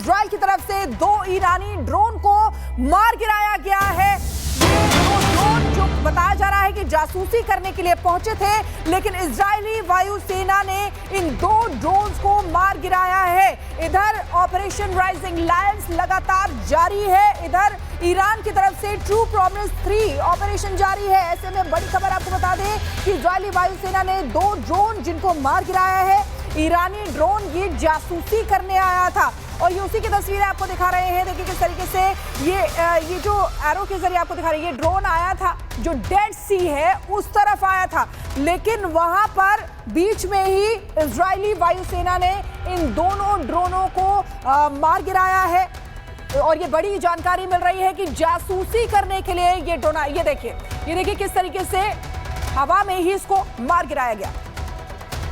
Israel की तरफ से 2 ईरानी ड्रोन को मार गिराया गया है। ये 2 ड्रोन जो बताया जा रहा है कि जासूसी करने के लिए पहुंचे थे, लेकिन इजरायली वायुसेना ने इन 2 ड्रोन्स को मार गिराया है। इधर ऑपरेशन राइजिंग लायंस लगातार जारी है, इधर ईरान की तरफ से ट्रू प्रॉमिस 3 ऑपरेशन जारी है। ऐसे में बड़ी खबर आपको बता दें कि इजरायली वायुसेना ने 2 ड्रोन जिनको मार गिराया है। ईरानी ड्रोन ये जासूसी करने आया था और ये उसी की तस्वीरें आपको दिखा रहे हैं। देखिए किस तरीके से ये जो एरो के जरिए आपको दिखा रहे हैं, ये ड्रोन आया था जो डेड सी है उस तरफ आया था, लेकिन वहां पर बीच में ही इजरायली वायुसेना ने इन दोनों ड्रोनों को मार गिराया है। और ये बड़ी जानकारी मिल रही है कि जासूसी करने के लिए ये ड्रोन, ये देखिए किस तरीके से हवा में ही इसको मार गिराया गया।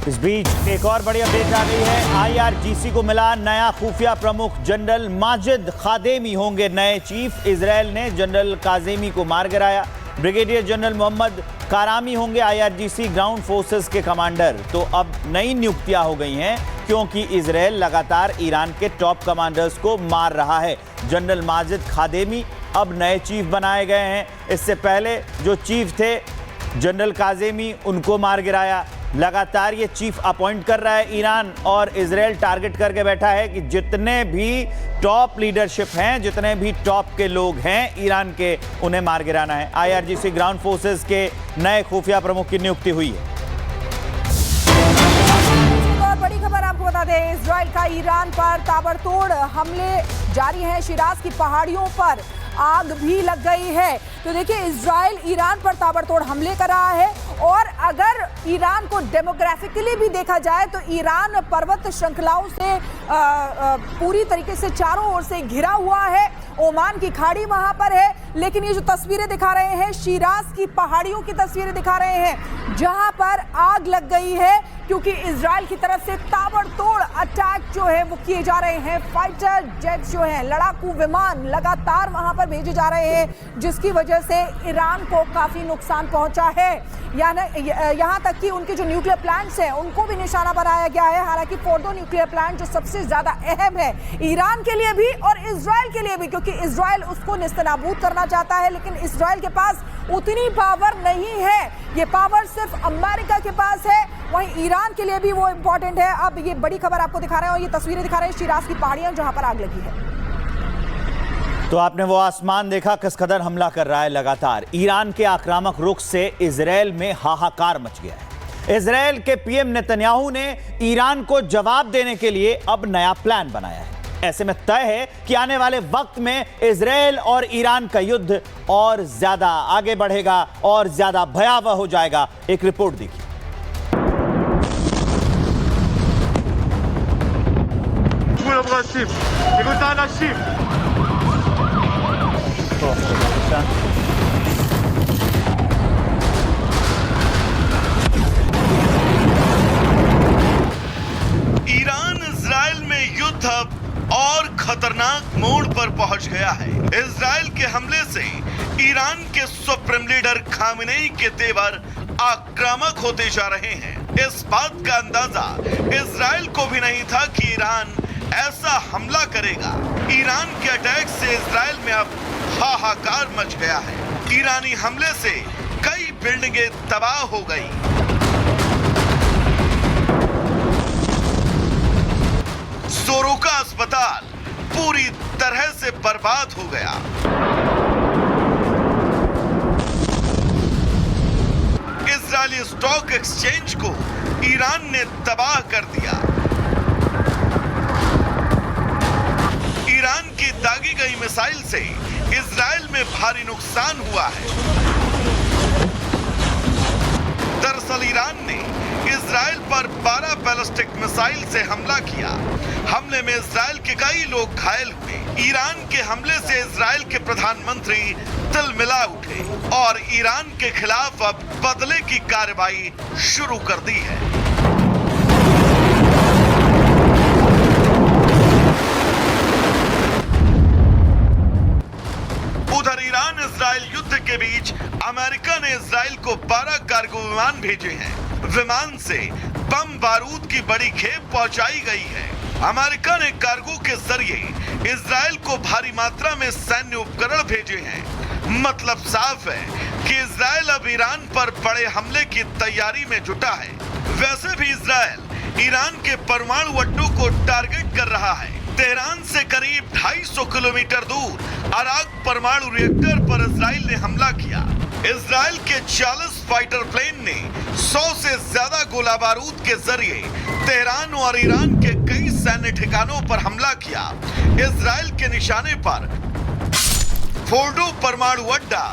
इस बीच एक और बड़ी अपडेट आ गई है। आईआरजीसी को मिला नया खुफिया प्रमुख, जनरल माजिद खादेमी होंगे नए चीफ। इजराइल ने जनरल काजेमी को मार गिराया। ब्रिगेडियर जनरल मोहम्मद कारामी होंगे आईआरजीसी ग्राउंड फोर्सेस के कमांडर। तो अब नई नियुक्तियां हो गई हैं क्योंकि इजराइल लगातार ईरान के टॉप कमांडर्स को मार रहा है। जनरल माजिद खादेमी अब नए चीफ बनाए गए हैं। इससे पहले जो चीफ थे जनरल काजेमी, उनको मार गिराया। लगातार ये चीफ अपॉइंट कर रहा है ईरान, और इजराइल टारगेट करके बैठा है कि जितने भी टॉप लीडरशिप हैं, जितने भी टॉप के लोग हैं ईरान के, उन्हें मार गिराना है। आईआरजीसी ग्राउंड फोर्सेस के नए खुफिया प्रमुख की नियुक्ति हुई है। और बड़ी खबर आपको बता दें, इजराइल का ईरान पर ताबड़तोड़ हमले जारी हैं। शिराज की पहाड़ियों पर आग भी लग गई है। तो देखिए इजराइल ईरान पर ताबड़तोड़ हमले कर रहा है, और अगर ईरान को डेमोग्राफिकली भी देखा जाए तो ईरान पर्वत श्रृंखलाओं से पूरी तरीके से चारों ओर से घिरा हुआ है। ओमान की खाड़ी वहां पर है, लेकिन ये जो तस्वीरें दिखा रहे हैं शिराज की पहाड़ियों की तस्वीरें दिखा रहे हैं जहां पर आग लग गई है, क्योंकि इजराइल की तरफ से ताबड़तोड़ अटैक जो है वो किए जा रहे हैं। फाइटर जेट जो है, लड़ाकू विमान लगातार वहां पर भेजे जा रहे हैं, जिसकी वजह से ईरान को काफी नुकसान पहुंचा है। यहाँ तक कि उनके जो न्यूक्लियर प्लांट्स हैं उनको भी निशाना बनाया गया है। हालांकि फोर्डो न्यूक्लियर प्लांट जो सबसे ज्यादा अहम है ईरान के लिए भी और इजराइल के लिए भी, क्योंकि इजराइल उसको नेस्तनाबूद करना चाहता है, लेकिन इजराइल के पास उतनी पावर नहीं है। ये पावर सिर्फ अमेरिका के पास है, वहीं ईरान के लिए भी वो इंपॉर्टेंट है। अब ये बड़ी खबर आपको दिखा रहे हैं और ये तस्वीरें दिखा रहे हैं शिराज की पहाड़ियां जहां पर आग लगी है। तो आपने वो आसमान देखा किस कदर हमला कर रहा है लगातार। ईरान के आक्रामक रुख से इजराइल में हाहाकार मच गया है। इजराइल के पीएम नेतन्याहू ने ईरान को जवाब देने के लिए अब नया प्लान बनाया है। ऐसे में तय है कि आने वाले वक्त में इजराइल और ईरान का युद्ध और ज्यादा आगे बढ़ेगा और ज्यादा भयावह हो जाएगा। एक रिपोर्ट देखिए। ईरान इजराइल में युद्ध अब और खतरनाक मोड़ पर पहुंच गया है। इजराइल के हमले से ईरान के सुप्रीम लीडर खामेनेई के तेवर आक्रामक होते जा रहे हैं। इस बात का अंदाजा इजराइल को भी नहीं था कि ईरान ऐसा हमला करेगा। ईरान के अटैक से इजराइल में अब हाहाकार मच गया है। ईरानी हमले से कई बिल्डिंगें तबाह हो गई। सोरोका अस्पताल पूरी तरह से बर्बाद हो गया। इजरायली स्टॉक एक्सचेंज को ईरान ने तबाह कर दिया। ईरान की दागी गई मिसाइल से इजराइल में भारी नुकसान हुआ है। दरअसल ईरान ने इजराइल पर 12 बैलिस्टिक मिसाइल से हमला किया। हमले में इजराइल के कई लोग घायल हुए। ईरान के हमले से इजराइल के प्रधानमंत्री तिलमिला उठे और ईरान के खिलाफ अब बदले की कार्रवाई शुरू कर दी है। उधर ईरान इजराइल युद्ध के बीच अमेरिका ने इजराइल को 12 कार्गो विमान भेजे हैं। विमान से बम बारूद की बड़ी खेप पहुंचाई गई है। अमेरिका ने कार्गो के जरिए इजराइल को भारी मात्रा में सैन्य उपकरण भेजे हैं। मतलब साफ है कि इजराइल अब ईरान पर बड़े हमले की तैयारी में जुटा है। वैसे भी इजराइल ईरान के परमाणु अड्डों को टारगेट कर रहा है। तेहरान से करीब 250 किलोमीटर दूर अराक परमाणु रिएक्टर पर इजराइल ने हमला किया। इजराइल के 40 फाइटर प्लेन ने 100 से ज्यादा गोला बारूद के जरिए तेहरान और ईरान के कई सैन्य ठिकानों पर हमला किया। इजराइल के निशाने पर फोर्डो परमाणु अड्डा,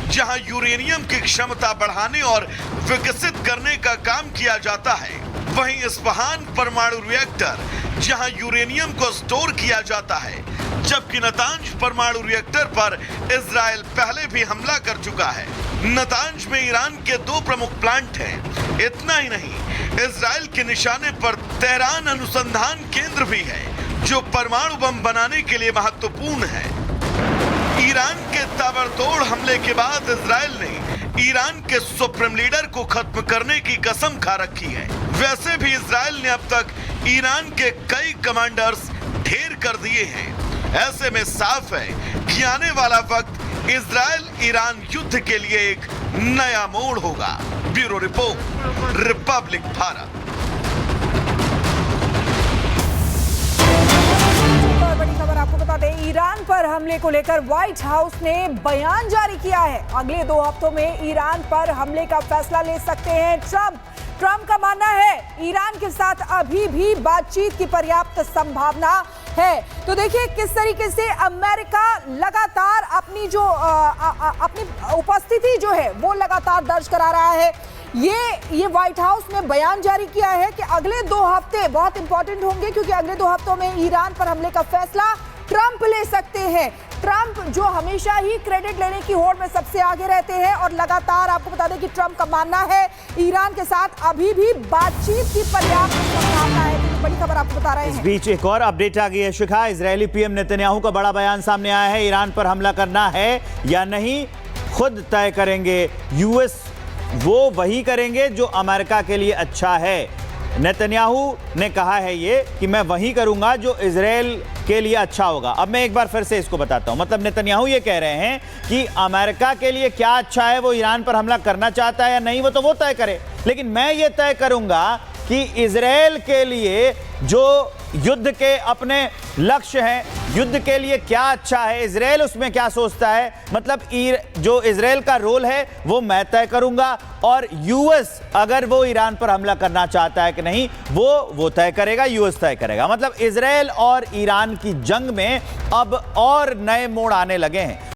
जहां यूरेनियम की क्षमता बढ़ाने और विकसित करने का काम किया जाता है, वहीं इस्फहान परमाणु रिएक्टर, जहां यूरेनियम को स्टोर किया जाता है, जबकि नतांज परमाणु रिएक्टर पर इजराइल पहले भी हमला कर चुका है। नतांज में ईरान के 2 प्रमुख प्लांट हैं। इतना ही नहीं, इजराइल के निशाने पर तेहरान अनुसंधान केंद्र भी है, जो परमाणु बम बनाने के लिए महत्वपूर्ण है। ईरान के ताबड़तोड़ हमले के बाद इजराइल ने ईरान के सुप्रीम लीडर को खत्म करने की कसम खा रखी है। वैसे भी इजराइल ने अब तक ईरान के कई कमांडर्स ढेर कर दिए हैं। ऐसे में साफ है कि आने वाला वक्त इजराइल ईरान युद्ध के लिए एक नया मोड़ होगा। Bureau report, Republic Bharat. और बड़ी खबर आपको बता दें, ईरान पर हमले को लेकर व्हाइट हाउस ने बयान जारी किया है। अगले 2 हफ्तों में ईरान पर हमले का फैसला ले सकते हैं ट्रंप का मानना है ईरान के साथ अभी भी बातचीत की पर्याप्त संभावना है। तो देखिए किस तरीके से अमेरिका लगातार अपनी जो अपनी उपस्थिति जो है वो लगातार दर्ज करा रहा है। ये व्हाइट हाउस ने बयान जारी किया है कि अगले 2 हफ्ते बहुत इंपॉर्टेंट होंगे, क्योंकि अगले 2 हफ्तों में ईरान पर हमले का फैसला ट्रंप ले सकते हैं। ट्रंप जो हमेशा ही क्रेडिट लेने की होड़ में सबसे आगे रहते हैं, और लगातार आपको बता दें कि ट्रंप का मानना है ईरान के साथ अभी भी बातचीत की पर्याप्त संभावना है। तो बड़ी खबर आपको बता रहे हैं। इस बीच एक और अपडेट आ गई है शिखा। इजरायली पीएम नेतन्याहू का बड़ा बयान सामने आया है। ईरान पर हमला करना है या नहीं खुद तय करेंगे। यूएस वो वही करेंगे जो अमेरिका के लिए अच्छा है। नेतन्याहू ने कहा है ये कि मैं वही करूंगा जो इजराइल के लिए अच्छा होगा। अब मैं एक बार फिर से इसको बताता हूं। मतलब नेतन्याहू ये कह रहे हैं कि अमेरिका के लिए क्या अच्छा है, वो ईरान पर हमला करना चाहता है या नहीं, वो तो वो तय करे, लेकिन मैं ये तय करूंगा कि इजराइल के लिए जो युद्ध के अपने लक्ष्य हैं, युद्ध के लिए क्या अच्छा है, इजराइल उसमें क्या सोचता है, मतलब जो इजराइल का रोल है वो मैं तय करूंगा, और यूएस अगर वो ईरान पर हमला करना चाहता है कि नहीं वो तय करेगा, यूएस तय करेगा। मतलब इजराइल और ईरान की जंग में अब और नए मोड़ आने लगे हैं।